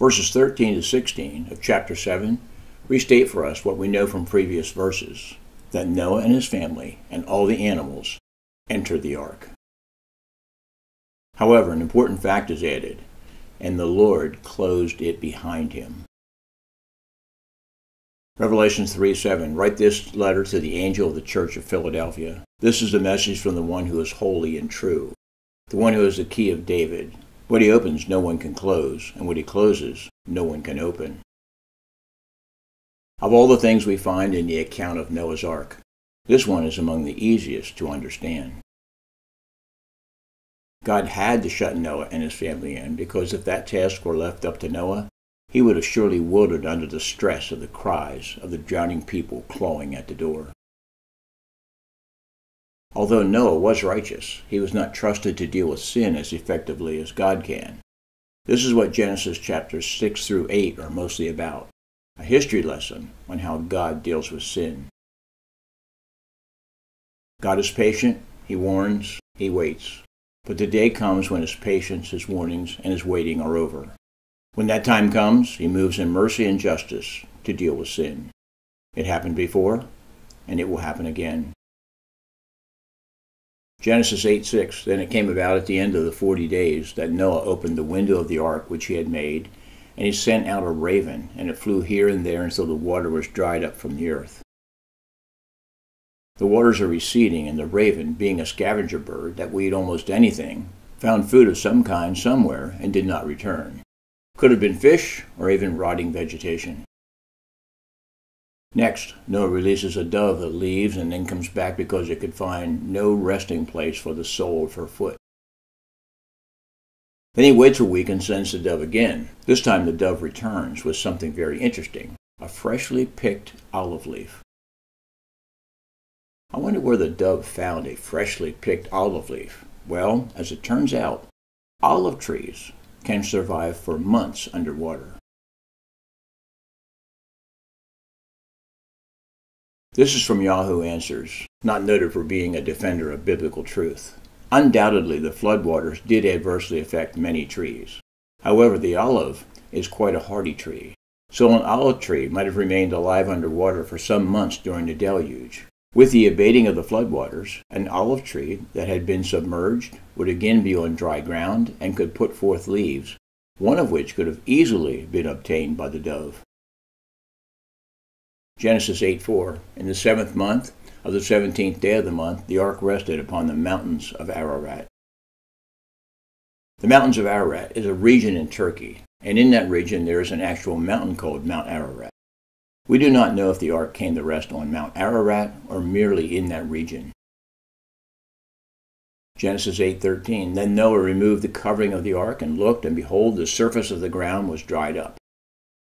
Verses 13 to 16 of chapter 7 restate for us what we know from previous verses, that Noah and his family and all the animals entered the ark. However, an important fact is added, and the Lord closed it behind him. Revelation 3:7, write this letter to the angel of the church of Philadelphia. This is the message from the one who is holy and true, the one who has the key of David. What he opens, no one can close, and what he closes, no one can open. Of all the things we find in the account of Noah's Ark, this one is among the easiest to understand. God had to shut Noah and his family in, because if that task were left up to Noah, he would have surely wilted under the stress of the cries of the drowning people clawing at the door. Although Noah was righteous, he was not trusted to deal with sin as effectively as God can. This is what Genesis chapters 6 through 8 are mostly about, a history lesson on how God deals with sin. God is patient, he warns, he waits. But the day comes when his patience, his warnings, and his waiting are over. When that time comes, he moves in mercy and justice to deal with sin. It happened before, and it will happen again. Genesis 8:6, then it came about at the end of the 40 days that Noah opened the window of the ark which he had made, and he sent out a raven, and it flew here and there until the water was dried up from the earth. The waters are receding, and the raven, being a scavenger bird that will eat almost anything, found food of some kind somewhere and did not return. Could have been fish or even rotting vegetation. Next, Noah releases a dove that leaves and then comes back because it could find no resting place for the sole of her foot. Then he waits a week and sends the dove again. This time the dove returns with something very interesting, a freshly picked olive leaf. I wonder where the dove found a freshly picked olive leaf. Well, as it turns out, olive trees can survive for months underwater. This is from Yahoo Answers, not noted for being a defender of biblical truth. Undoubtedly, the floodwaters did adversely affect many trees. However, the olive is quite a hardy tree, so an olive tree might have remained alive underwater for some months during the deluge. With the abating of the floodwaters, an olive tree that had been submerged would again be on dry ground and could put forth leaves, one of which could have easily been obtained by the dove. Genesis 8:4, in the 7th month of the 17th day of the month, the ark rested upon the mountains of Ararat. The mountains of Ararat is a region in Turkey, and in that region there is an actual mountain called Mount Ararat. We do not know if the ark came to rest on Mount Ararat or merely in that region. Genesis 8:13, then Noah removed the covering of the ark and looked, and behold, the surface of the ground was dried up.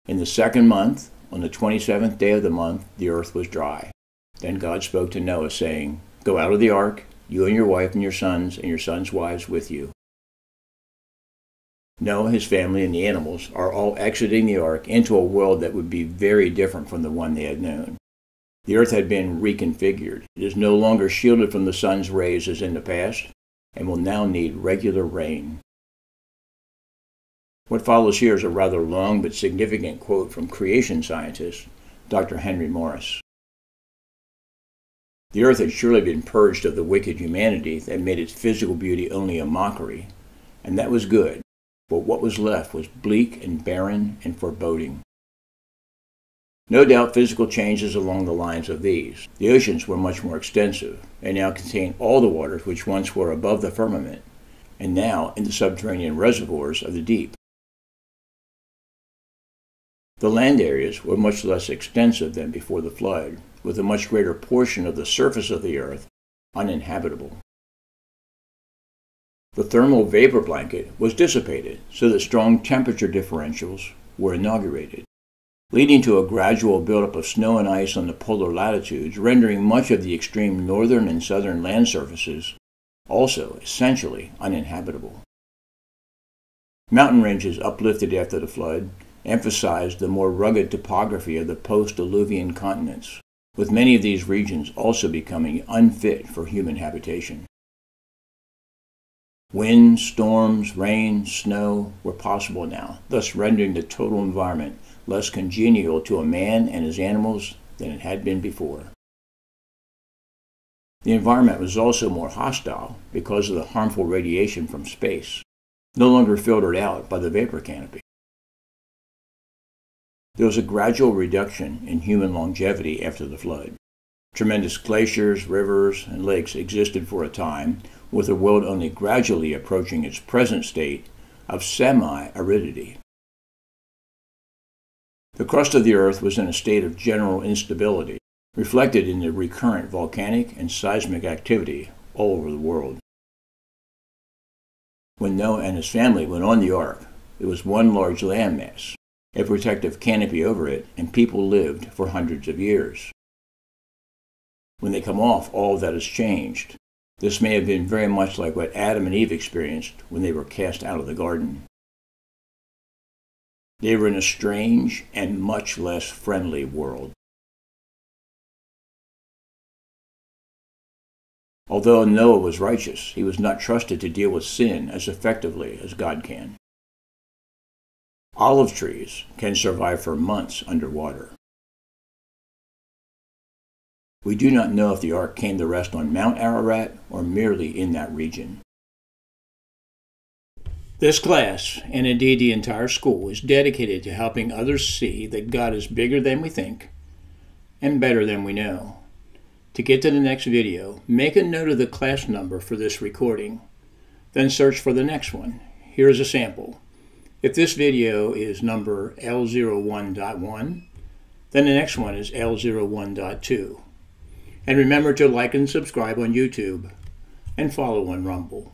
In the 2nd month, on the 27th day of the month, the earth was dry. Then God spoke to Noah, saying, go out of the ark, you and your wife and your sons' wives with you. Noah, his family, and the animals are all exiting the ark into a world that would be very different from the one they had known. The earth had been reconfigured. It is no longer shielded from the sun's rays as in the past, and will now need regular rain. What follows here is a rather long but significant quote from creation scientist Dr. Henry Morris. The earth had surely been purged of the wicked humanity that made its physical beauty only a mockery, and that was good, but what was left was bleak and barren and foreboding. No doubt physical changes along the lines of these. The oceans were much more extensive, and now contain all the waters which once were above the firmament, and now in the subterranean reservoirs of the deep. The land areas were much less extensive than before the flood, with a much greater portion of the surface of the earth uninhabitable. The thermal vapor blanket was dissipated so that strong temperature differentials were inaugurated, leading to a gradual buildup of snow and ice on the polar latitudes, rendering much of the extreme northern and southern land surfaces also essentially uninhabitable. Mountain ranges uplifted after the flood emphasized the more rugged topography of the post-Diluvian continents, with many of these regions also becoming unfit for human habitation. Wind, storms, rain, snow were possible now, thus rendering the total environment less congenial to a man and his animals than it had been before. The environment was also more hostile because of the harmful radiation from space, no longer filtered out by the vapor canopy. There was a gradual reduction in human longevity after the flood. Tremendous glaciers, rivers, and lakes existed for a time, with the world only gradually approaching its present state of semi-aridity. The crust of the earth was in a state of general instability, reflected in the recurrent volcanic and seismic activity all over the world. When Noah and his family went on the ark, it was one large landmass, a protective canopy over it, and people lived for hundreds of years. When they come off, all that has changed. This may have been very much like what Adam and Eve experienced when they were cast out of the garden. They were in a strange and much less friendly world. Although Noah was righteous, he was not trusted to deal with sin as effectively as God can. Olive trees can survive for months underwater. We do not know if the ark came to rest on Mount Ararat or merely in that region. This class, and indeed the entire school, is dedicated to helping others see that God is bigger than we think and better than we know. To get to the next video, make a note of the class number for this recording, then search for the next one. Here is a sample. If this video is number L01.1, then the next one is L01.2. And remember to like and subscribe on YouTube and follow on Rumble.